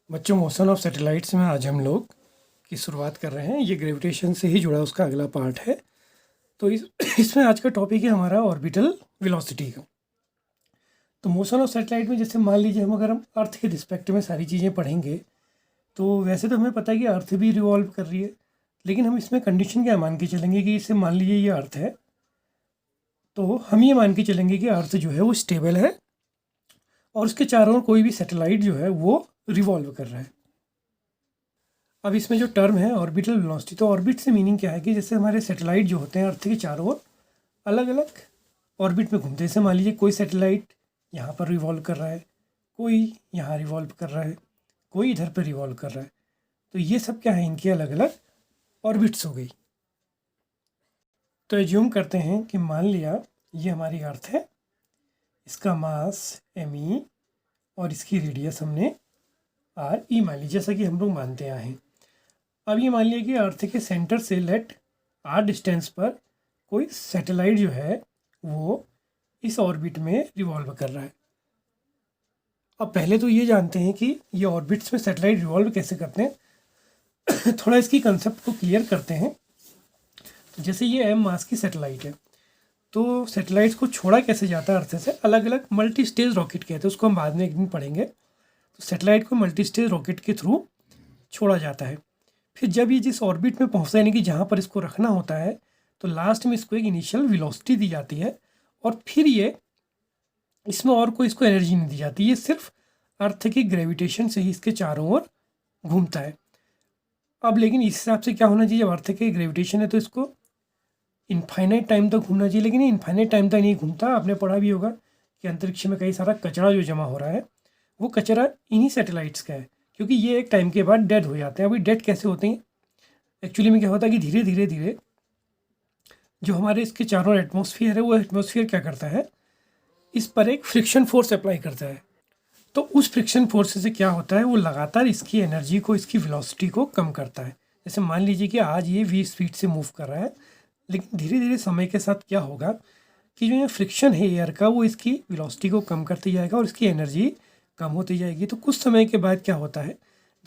बच्चों, motion of satellites में आज हम लोग की शुरुआत कर रहे हैं। ये ग्रेविटेशन से ही जुड़ा उसका अगला पार्ट है। तो इसमें आज का टॉपिक है हमारा ऑर्बिटल वेलोसिटी का। तो मोशन ऑफ सैटेलाइट में जैसे मान लीजिए अगर हम अर्थ के रिस्पेक्ट में सारी चीज़ें पढ़ेंगे तो वैसे तो हमें पता है कि अर्थ भी रिवॉल्व कर रही है, लेकिन हम इसमें कंडीशन क्या मान के चलेंगे कि इसे मान लीजिए ये अर्थ है, तो हम ये मान के चलेंगे कि अर्थ जो है वो स्टेबल है और उसके चारों ओर कोई भी सैटेलाइट जो है वो रिवॉल्व कर रहा है। अब इसमें जो टर्म है ऑर्बिटल वेलोसिटी, तो ऑर्बिट से मीनिंग क्या है कि जैसे हमारे सैटेलाइट जो होते हैं अर्थ के चारों ओर अलग अलग ऑर्बिट में घूमते हैं। जैसे मान लीजिए कोई सैटेलाइट यहाँ पर रिवॉल्व कर रहा है, कोई यहाँ रिवॉल्व कर रहा है, कोई इधर पर रिवॉल्व कर रहा है। तो ये सब क्या है, इनकी अलग अलग ऑर्बिट्स हो गई। तो एज्यूम करते हैं कि मान लिया ये हमारी अर्थ है, इसका मास me और इसकी रेडियस हमने re मान ली, जैसा कि हम लोग मानते आए हैं। अब ये मान लिया कि अर्थ के सेंटर से लेट r डिस्टेंस पर कोई सैटेलाइट जो है वो इस ऑर्बिट में रिवॉल्व कर रहा है। अब पहले तो ये जानते हैं कि ये ऑर्बिट्स में सैटेलाइट रिवॉल्व कैसे करते हैं। थोड़ा इसकी कंसेप्ट को क्लियर करते हैं। तो जैसे ये m मास की सैटेलाइट है, तो सैटेलाइट्स को छोड़ा कैसे जाता है अर्थ से, अलग अलग मल्टी स्टेज रॉकेट कहते हैं, उसको हम बाद में एक दिन पढ़ेंगे। तो सैटेलाइट को मल्टी स्टेज रॉकेट के थ्रू छोड़ा जाता है। फिर जब ये जिस ऑर्बिट में पहुंचता है, यानी कि जहाँ पर इसको रखना होता है, तो लास्ट में इसको एक इनिशियल वेलोसिटी दी जाती है और फिर ये इसमें और कोई इसको एनर्जी नहीं दी जाती। ये सिर्फ अर्थ की ग्रेविटेशन से ही इसके चारों ओर घूमता है। अब लेकिन इस हिसाब से क्या होना चाहिए, जब अर्थ की ग्रेविटेशन है तो इसको इनफाइनाइट टाइम तक घूमना चाहिए, लेकिन इनफाइनाइट टाइम तक नहीं घूमता। आपने पढ़ा भी होगा कि अंतरिक्ष में कई सारा कचरा जो जमा हो रहा है, वो कचरा इन्हीं सैटेलाइट्स का है, क्योंकि ये एक टाइम के बाद डेड हो जाते हैं। अभी डेड कैसे होते हैं, एक्चुअली में क्या होता है कि धीरे धीरे धीरे जो हमारे इसके चारों एटमॉस्फेयर है, वो एटमॉस्फेयर क्या करता है, इस पर एक फ्रिक्शन फोर्स अप्लाई करता है। तो उस फ्रिक्शन फोर्स से क्या होता है, वो लगातार इसकी एनर्जी को, इसकी वेलोसिटी को कम करता है। जैसे मान लीजिए कि आज ये v स्पीड से मूव कर रहा है, लेकिन धीरे धीरे समय के साथ क्या होगा कि जो ये फ्रिक्शन है एयर का, वो इसकी वेलोसिटी को कम करते जाएगा और इसकी एनर्जी कम होती जाएगी। तो कुछ समय के बाद क्या होता है,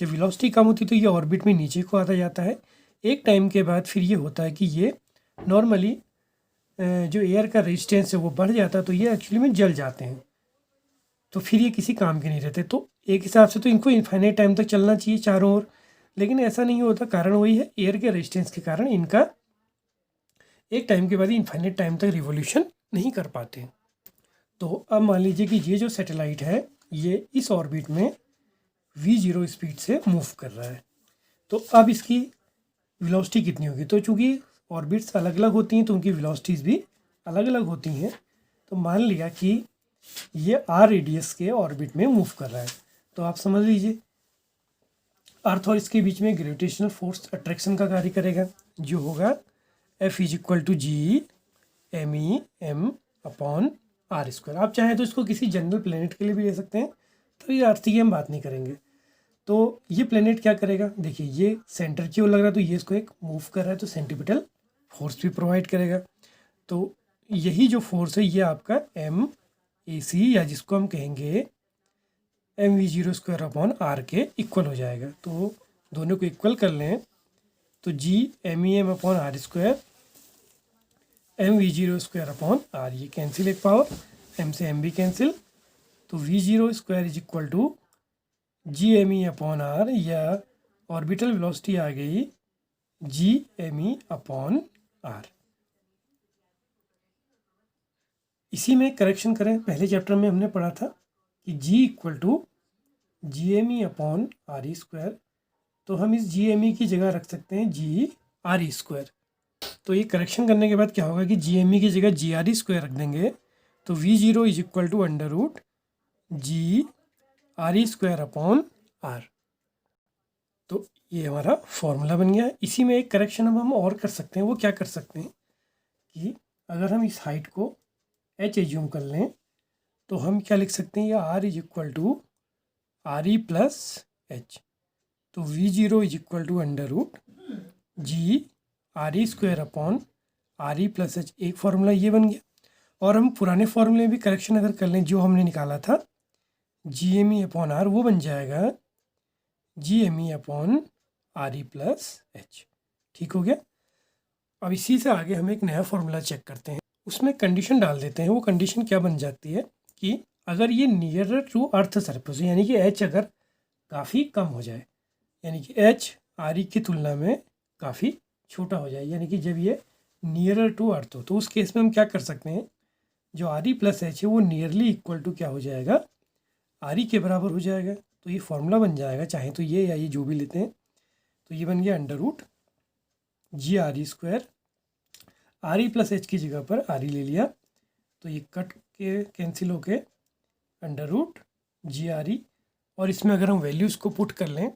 जब वेलोसिटी कम होती है तो ये ऑर्बिट में नीचे को आता जाता है। एक टाइम के बाद फिर ये होता है कि ये नॉर्मली जो एयर का रेजिस्टेंस है वो बढ़ जाता है, तो ये एक्चुअली में जल जाते हैं। तो फिर ये किसी काम के नहीं रहते। तो एक हिसाब से तो इनको इनफाइनाइट टाइम तक चलना चाहिए चारों ओर, लेकिन ऐसा नहीं होता। कारण वही है, एयर के रेजिस्टेंस के कारण इनका एक टाइम के बाद इनफाइनाइट टाइम तक रिवोल्यूशन नहीं कर पाते। तो अब मान लीजिए कि ये जो सैटेलाइट है ये इस ऑर्बिट में v0 स्पीड से मूव कर रहा है। तो अब इसकी वेलोसिटी कितनी होगी, तो चूँकि ऑर्बिट्स अलग अलग होती हैं तो उनकी वेलोसिटीज़ भी अलग अलग होती हैं। तो मान लिया कि ये r रेडियस के ऑर्बिट में मूव कर रहा है, तो आप समझ लीजिए अर्थ और इसके बीच में ग्रेविटेशनल फोर्स अट्रैक्शन का कार्य करेगा, जो होगा F = G m upon r square. आप चाहें तो इसको किसी जनरल प्लेनेट के लिए भी ले सकते हैं, तो ये अर्थ की हम बात नहीं करेंगे। तो ये प्लेनेट क्या करेगा, देखिए ये सेंटर की ओर लग रहा है, तो ये इसको एक मूव कर रहा है, तो सेंट्रीपिटल फोर्स भी प्रोवाइड करेगा। तो यही जो फोर्स है ये आपका MAC, या जिसको हम कहेंगे mv0² अपॉन r के इक्वल हो जाएगा। तो दोनों को इक्वल कर लें तो G MEM upon r² mv0² upon r, ये कैंसिल एक पावर, m से m भी कैंसिल, तो v0² = GME अपॉन r, या ऑर्बिटल वेलोसिटी आ गई GME अपॉन r। इसी में करेक्शन करें, पहले चैप्टर में हमने पढ़ा था कि G = GME अपॉन RE², तो हम इस GME की जगह रख सकते हैं GRE²। तो ये करेक्शन करने के बाद क्या होगा कि GME की जगह GRE² रख देंगे, तो v0 = √GRE² अपॉन r। तो ये हमारा फॉर्मूला बन गया। इसी में एक करेक्शन अब हम और कर सकते हैं। वो क्या कर सकते हैं कि अगर हम इस हाइट को h एज्यूम कर लें, तो हम क्या लिख सकते हैं, ये r = RE + h, तो v0 = √GRE² upon RE + h। एक फार्मूला ये बन गया। और हम पुराने फार्मूले में भी करेक्शन अगर कर लें, जो हमने निकाला था GME अपॉन r, वो बन जाएगा GME upon RE plus H। ठीक हो गया। अब इसी से आगे हम एक नया फॉर्मूला चेक करते हैं, उसमें कंडीशन डाल देते हैं। वो कंडीशन क्या बन जाती है कि अगर ये नियरर टू अर्थ सरफेस, यानी कि H अगर काफ़ी कम हो जाए, यानी कि H RE की तुलना में काफ़ी छोटा हो जाए, यानी कि जब ये नियरर टू अर्थ हो, तो उस केस में हम क्या कर सकते हैं, जो RE प्लस H है वो नियरली इक्वल टू क्या हो जाएगा, RE के बराबर हो जाएगा। तो ये फॉर्मूला बन जाएगा, चाहे तो ये या ये जो भी लेते हैं, तो ये बन गया under root GRE square. RE plus H की जगह पर RE ले लिया, तो ये कट के कैंसिल होके अंडर रूट GRE, और इसमें अगर हम वैल्यूज़ को पुट कर लें,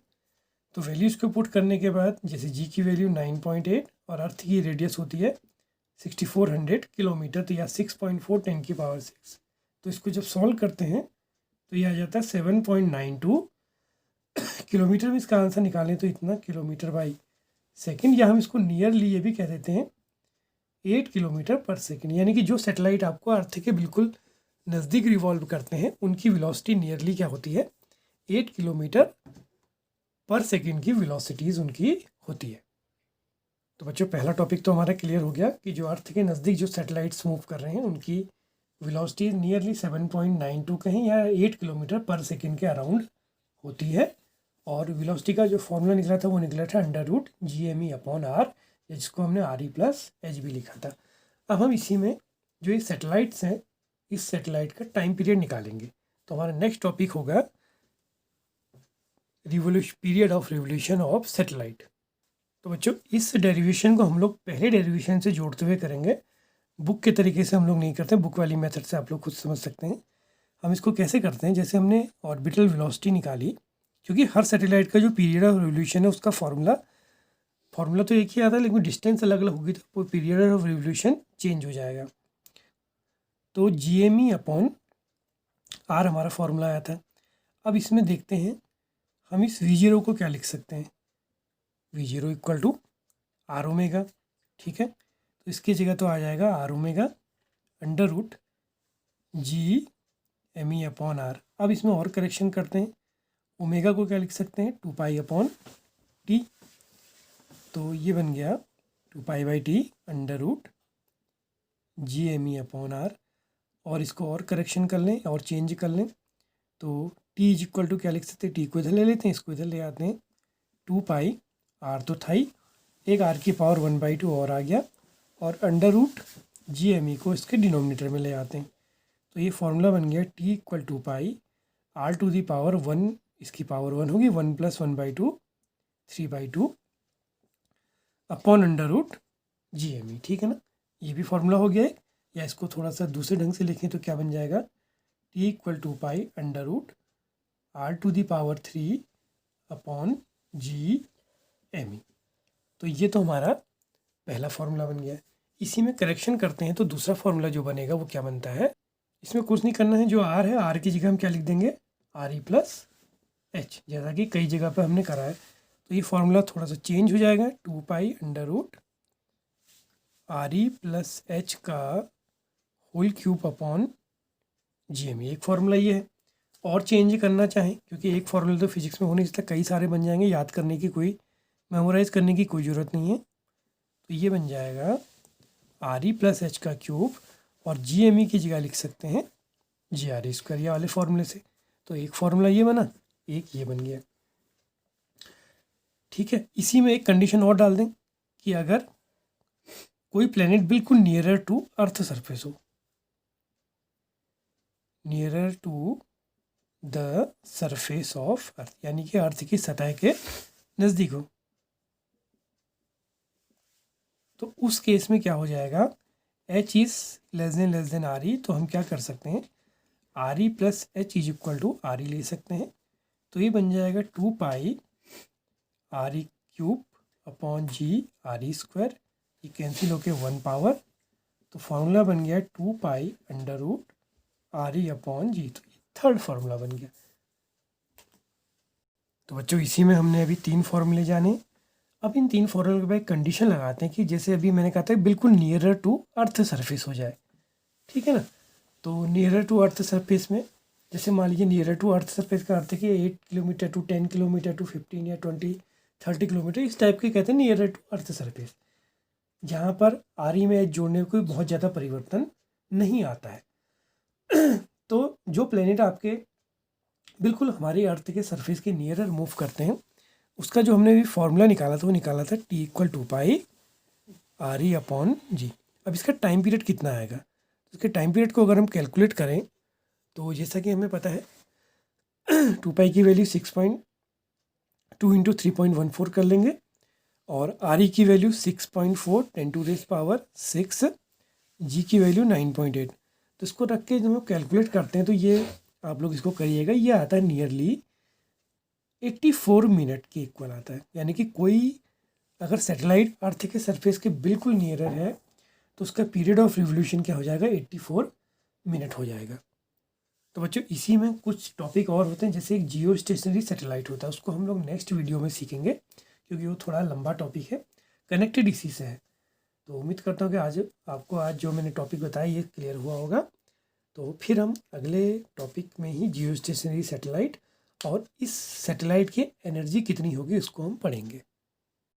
तो वैल्यूज़ को पुट करने के बाद जैसे G की वैल्यू 9.8 और अर्थ की रेडियस होती है 6400 किलोमीटर, तो या 6.4 10 की पावर 6, तो इसको जब सॉल्व करते हैं तो ये आ जाता है 7.92 किलोमीटर में इसका आंसर निकालें तो इतना किलोमीटर बाई सेकेंड, या हम इसको नियरली ये भी कह देते हैं 8 किलोमीटर पर सेकेंड। यानी कि जो सैटेलाइट आपको अर्थ के बिल्कुल नज़दीक रिवॉल्व करते हैं उनकी वेलोसिटी नियरली क्या होती है, 8 किलोमीटर पर सेकेंड की वेलोसिटीज़ उनकी होती है। तो बच्चों पहला टॉपिक तो हमारा क्लियर हो गया कि जो अर्थ के नज़दीक जो सैटेलाइट्स मूव कर रहे हैं उनकी वेलोसिटी नियरली 7.92 कहें या 8 किलोमीटर पर सेकेंड के अराउंड होती है। और वेलोसिटी का जो फॉर्मूला निकला था वो निकला था under root GME upon R, जिसको हमने RE प्लस H भी लिखा था। अब हम इसी में जो ये सैटेलाइट्स हैं, इस सैटेलाइट का टाइम पीरियड निकालेंगे। तो हमारा नेक्स्ट टॉपिक होगा period of revolution of satellite. तो बच्चों इस डेरिवेशन को हम लोग पहले डेरिवेशन से जोड़ते हुए करेंगे, बुक के तरीके से हम लोग नहीं करते, बुक वाली मेथड से आप लोग खुद समझ सकते हैं। हम इसको कैसे करते हैं, जैसे हमने ऑर्बिटल वेलोसिटी निकाली, क्योंकि हर सैटेलाइट का जो पीरियड ऑफ रिवोल्यूशन है उसका फॉर्मूला तो एक ही आता है, लेकिन डिस्टेंस अलग अलग होगी तो पीरियड ऑफ रिवोल्यूशन चेंज हो जाएगा। तो GME अपॉन R हमारा फॉर्मूला आया था। अब इसमें देखते हैं हम इस V0 को क्या लिख सकते हैं, V0 equal to R omega. ठीक है, तो इसकी जगह तो आ जाएगा R omega under root GME upon R। अब इसमें और करेक्शन करते हैं, ओमेगा को क्या लिख सकते हैं, 2 पाई अपॉन T, तो ये बन गया 2 pi by T under root GME upon R। और इसको और करेक्शन कर लें और चेंज कर लें, तो T इज इक्वल टू क्या लिख सकते हैं, T को इधर ले लेते हैं, इसको इधर ले आते हैं, 2 पाई R तो था ही, एक R की पावर 1/2 और आ गया, और अंडर रूट GME को इसके डिनोमिनेटर में ले आते हैं, तो ये फॉर्मूला बन गया T equal 2 pi R to the power 1, इसकी पावर 1 होगी, 1 + 1/2 3/2 अपॉन अंडर रूट GME। ठीक है ना, ये भी फॉर्मूला हो गया है। या इसको थोड़ा सा दूसरे ढंग से लिखें तो क्या बन जाएगा, T equal 2 pi under root R to the power 3 upon GME। तो ये तो हमारा पहला फॉर्मूला बन गया है। इसी में करेक्शन करते हैं तो दूसरा फॉर्मूला जो बनेगा वो क्या बनता है, इसमें कुछ नहीं करना है, जो R है R की जगह हम क्या लिख देंगे, RE प्लस H, जैसा कि कई जगह पे हमने करा है। तो ये फॉर्मूला थोड़ा सा चेंज हो जाएगा, 2 pi under root RE plus H का होल क्यूब अपॉन GME, एक फार्मूला ये है। और चेंज करना चाहें, क्योंकि एक फार्मूला तो फिजिक्स में होने इसलिए कई सारे बन जाएंगे, याद करने की कोई, मेमोराइज करने की कोई ज़रूरत नहीं है। तो ये बन जाएगा RE प्लस H का क्यूब, और GME की जगह लिख सकते हैं GRE स्क्वायर, ये वाले फार्मूले से। तो एक फार्मूला ये बना, एक ये बन गया। ठीक है, इसी में एक कंडीशन और डाल दें कि अगर कोई प्लेनेट बिल्कुल नियरर टू अर्थ सरफेस हो, nearer to the surface of earth, यानी कि अर्थ की सतह के नज़दीक हो, तो उस केस में क्या हो जाएगा, H is less than RE, तो हम क्या कर सकते हैं, RE plus H is equal to RE ले सकते हैं। तो ये बन जाएगा 2 pi RE cube upon GRE square, ये कैंसिल होके 1 पावर, तो फार्मूला बन गया 2 pi under root RE upon G। तो ये थर्ड फार्मूला बन गया। तो बच्चों इसी में हमने अभी 3 फार्मूले जाने। अब इन 3 फार्मूले के बाद कंडीशन लगाते हैं कि जैसे अभी मैंने कहा था बिल्कुल नियरर टू अर्थ सरफेस हो जाए। ठीक है ना, तो नियरर टू अर्थ सरफेस में जैसे मान लीजिए नियरर टू अर्थ सरफेस का अर्थ है कि 8 किलोमीटर टू 10 किलोमीटर टू 15 या 20 30 किलोमीटर, इस टाइप के कहते हैं नियरर टू अर्थ सरफेस, जहाँ पर आरी में एज जोड़ने में कोई बहुत ज़्यादा परिवर्तन नहीं आता है। तो जो प्लेनेट आपके बिल्कुल हमारे अर्थ के सरफेस के नियरर मूव करते हैं, उसका जो हमने भी फॉर्मूला निकाला था वो निकाला था T=2πRE/G। अब इसका टाइम पीरियड कितना आएगा, इसके टाइम पीरियड को अगर हम कैलकुलेट करें तो जैसा कि हमें पता है 2π की वैल्यू 6.2 इंटू 3.14 कर लेंगे और RE की वैल्यू 6.4 10⁶, G की वैल्यू 9.8। तो इसको रख के जब हम कैलकुलेट करते हैं तो ये आप लोग इसको करिएगा, ये आता है नियरली 84 मिनट के इक्वल आता है। यानी कि कोई अगर सैटेलाइट अर्थ के सरफेस के बिल्कुल नियरर है तो उसका पीरियड ऑफ रिवोल्यूशन क्या हो जाएगा, 84 मिनट हो जाएगा। तो बच्चों इसी में कुछ टॉपिक और होते हैं, जैसे एक जियो स्टेशनरी सैटेलाइट होता है, उसको हम लोग नेक्स्ट वीडियो में सीखेंगे क्योंकि वो थोड़ा लंबा टॉपिक है, कनेक्टेड इसी से है। तो उम्मीद करता हूँ कि आज जो मैंने टॉपिक बताया ये क्लियर हुआ होगा। तो फिर हम अगले टॉपिक में ही जियो स्टेशनरी सैटेलाइट और इस सैटेलाइट की एनर्जी कितनी होगी उसको हम पढ़ेंगे।